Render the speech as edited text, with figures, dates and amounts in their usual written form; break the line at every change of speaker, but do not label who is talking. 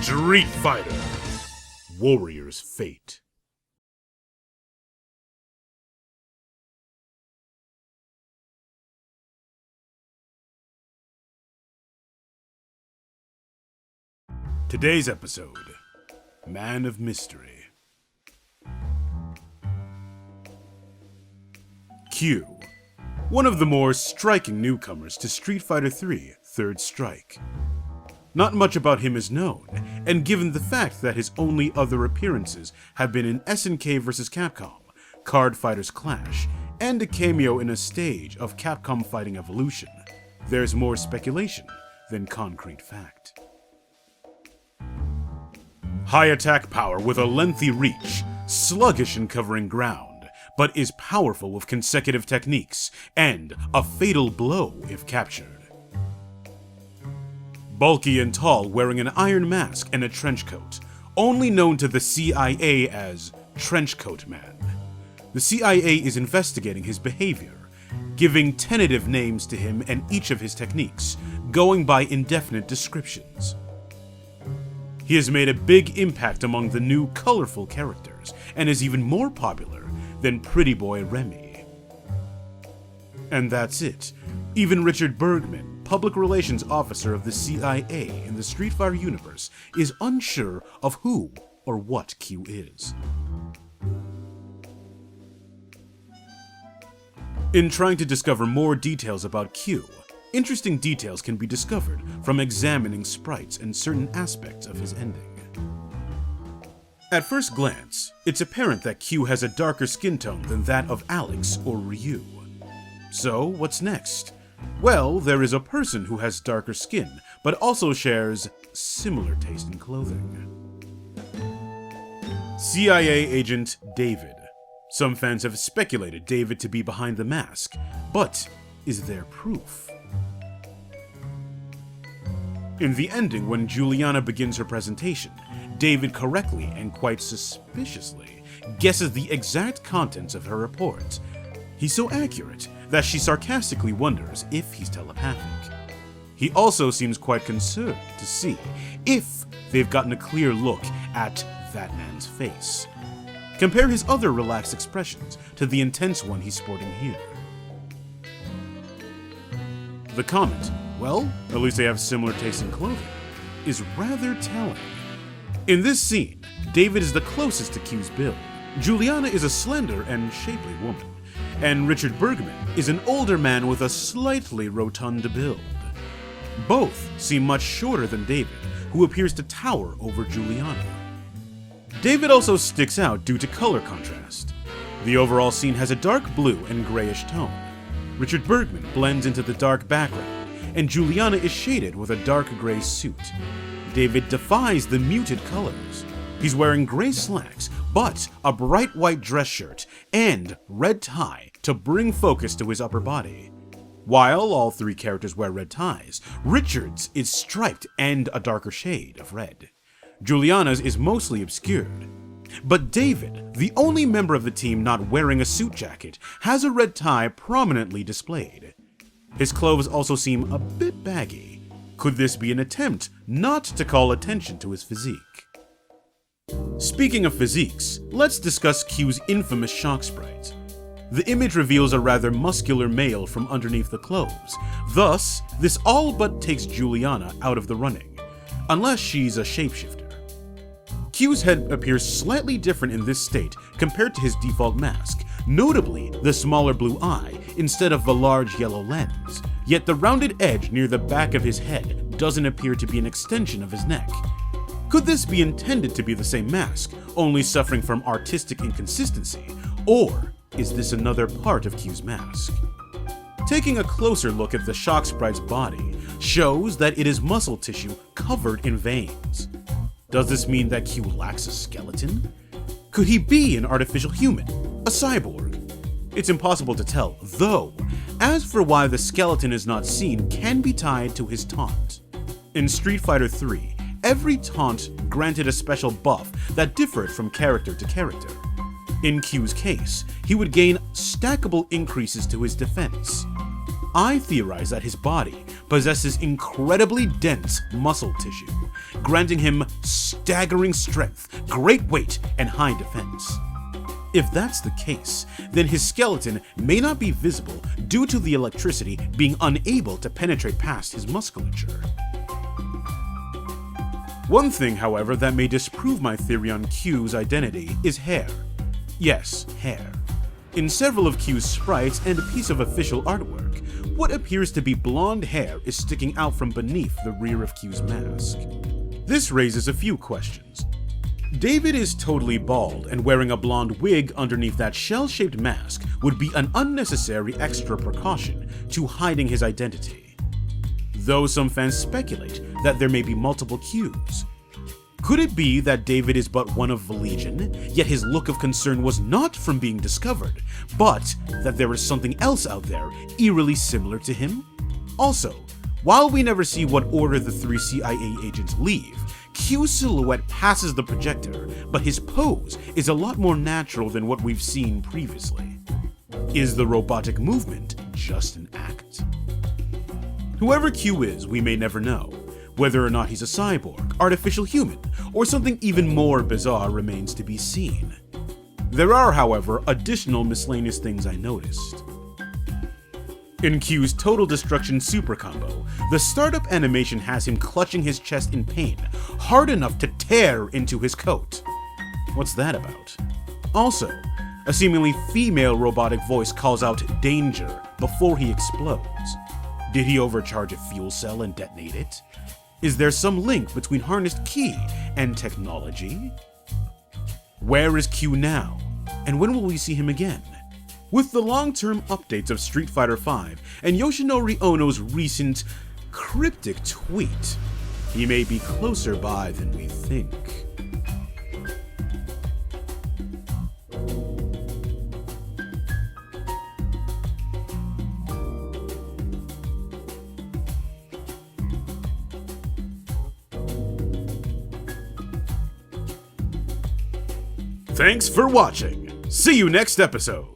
StreetFighter, Warrior's Fate. Today's episode, Man of Mystery. Q, one of the more striking newcomers to Street Fighter III: Third Strike. Not much about him is known, and given the fact that his only other appearances have been in SNK vs. Capcom, Card Fighters Clash, and a cameo in a stage of Capcom Fighting Evolution, there's more speculation than concrete fact. High attack power with a lengthy reach, sluggish in covering ground, but is powerful with consecutive techniques, and a fatal blow if captured. Bulky and tall, wearing an iron mask and a trench coat, only known to the CIA as Trenchcoat Man. The CIA is investigating his behavior, giving tentative names to him and each of his techniques, going by indefinite descriptions. He has made a big impact among the new colorful characters, and is even more popular than Pretty Boy Remy. And that's it. Even Richard Bergman, public relations officer of the CIA in the Street Fighter universe, is unsure of who or what Q is. In trying to discover more details about Q, interesting details can be discovered from examining sprites and certain aspects of his ending. At first glance, it's apparent that Q has a darker skin tone than that of Alex or Ryu. So, what's next? Well, there is a person who has darker skin, but also shares similar taste in clothing. CIA agent David. Some fans have speculated David to be behind the mask, but is there proof? In the ending, when Juliana begins her presentation, David correctly and quite suspiciously guesses the exact contents of her report. He's so accurate that she sarcastically wonders if he's telepathic. He also seems quite concerned to see if they've gotten a clear look at that man's face. Compare his other relaxed expressions to the intense one he's sporting here. The comment, well, at least they have similar taste in clothing, is rather telling. In this scene, David is the closest to Q's build. Juliana is a slender and shapely woman, and Richard Bergman is an older man with a slightly rotund build. Both seem much shorter than David, who appears to tower over Juliana. David also sticks out due to color contrast. The overall scene has a dark blue and grayish tone. Richard Bergman blends into the dark background, and Juliana is shaded with a dark gray suit. David defies the muted colors. He's wearing gray slacks, but a bright white dress shirt and red tie to bring focus to his upper body. While all three characters wear red ties, Richard's is striped and a darker shade of red. Juliana's is mostly obscured. But David, the only member of the team not wearing a suit jacket, has a red tie prominently displayed. His clothes also seem a bit baggy. Could this be an attempt not to call attention to his physique? Speaking of physiques, let's discuss Q's infamous shock sprite. The image reveals a rather muscular male from underneath the clothes. Thus, this all but takes Juliana out of the running, unless she's a shapeshifter. Q's head appears slightly different in this state compared to his default mask, notably the smaller blue eye instead of the large yellow lens. Yet the rounded edge near the back of his head doesn't appear to be an extension of his neck. Could this be intended to be the same mask, only suffering from artistic inconsistency, or is this another part of Q's mask? Taking a closer look at the shock sprite's body shows that it is muscle tissue covered in veins. Does this mean that Q lacks a skeleton? Could he be an artificial human, a cyborg? It's impossible to tell, though. As for why the skeleton is not seen can be tied to his taunt. In Street Fighter III, every taunt granted a special buff that differed from character to character. In Q's case, he would gain stackable increases to his defense. I theorize that his body possesses incredibly dense muscle tissue, granting him staggering strength, great weight, and high defense. If that's the case, then his skeleton may not be visible due to the electricity being unable to penetrate past his musculature. One thing, however, that may disprove my theory on Q's identity is hair. Yes, hair. In several of Q's sprites and a piece of official artwork, what appears to be blonde hair is sticking out from beneath the rear of Q's mask. This raises a few questions. David is totally bald, and wearing a blonde wig underneath that shell-shaped mask would be an unnecessary extra precaution to hiding his identity. Though some fans speculate that there may be multiple Qs. Could it be that David is but one of the Legion, yet his look of concern was not from being discovered, but that there is something else out there eerily similar to him? Also, while we never see what order the 3 CIA agents leave, Q's silhouette passes the projector, but his pose is a lot more natural than what we've seen previously. Is the robotic movement just an act? Whoever Q is, we may never know. Whether or not he's a cyborg, artificial human, or something even more bizarre remains to be seen. There are, however, additional miscellaneous things I noticed. In Q's Total Destruction Super Combo, the startup animation has him clutching his chest in pain, hard enough to tear into his coat. What's that about? Also, a seemingly female robotic voice calls out "danger" before he explodes. Did he overcharge a fuel cell and detonate it? Is there some link between harnessed ki and technology? Where is Q now, and when will we see him again? With the long-term updates of Street Fighter V and Yoshinori Ono's recent cryptic tweet, he may be closer by than we think. Thanks for watching. See you next episode.